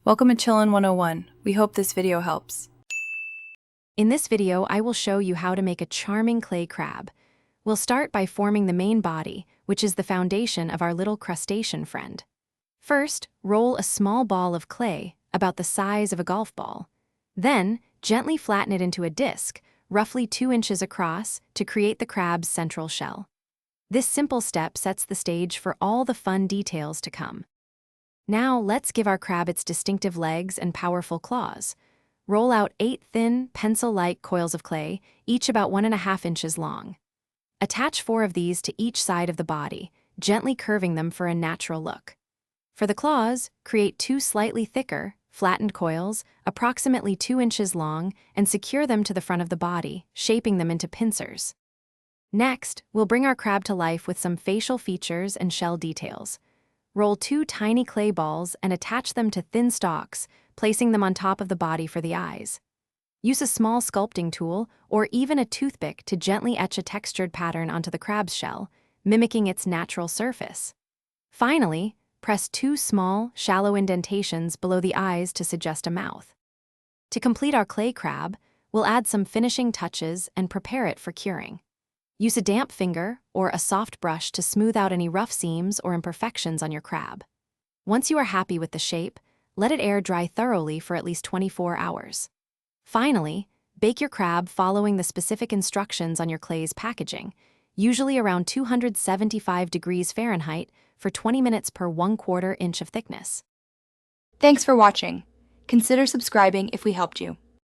Welcome to Chillin' 101. We hope this video helps. In this video, I will show you how to make a charming clay crab. We'll start by forming the main body, which is the foundation of our little crustacean friend. First, roll a small ball of clay, about the size of a golf ball. Then, gently flatten it into a disc, roughly 2 inches across, to create the crab's central shell. This simple step sets the stage for all the fun details to come. Now, let's give our crab its distinctive legs and powerful claws. Roll out 8 thin, pencil-like coils of clay, each about 1.5 inches long. Attach 4 of these to each side of the body, gently curving them for a natural look. For the claws, create 2 slightly thicker, flattened coils, approximately 2 inches long, and secure them to the front of the body, shaping them into pincers. Next, we'll bring our crab to life with some facial features and shell details. Roll 2 tiny clay balls and attach them to thin stalks, placing them on top of the body for the eyes. Use a small sculpting tool or even a toothpick to gently etch a textured pattern onto the crab's shell, mimicking its natural surface. Finally, press 2 small, shallow indentations below the eyes to suggest a mouth. To complete our clay crab, we'll add some finishing touches and prepare it for curing. Use a damp finger or a soft brush to smooth out any rough seams or imperfections on your crab. Once you are happy with the shape, let it air dry thoroughly for at least 24 hours. Finally, bake your crab following the specific instructions on your clay's packaging, usually around 275 degrees Fahrenheit for 20 minutes per 1/4 inch of thickness. Thanks for watching. Consider subscribing if we helped you.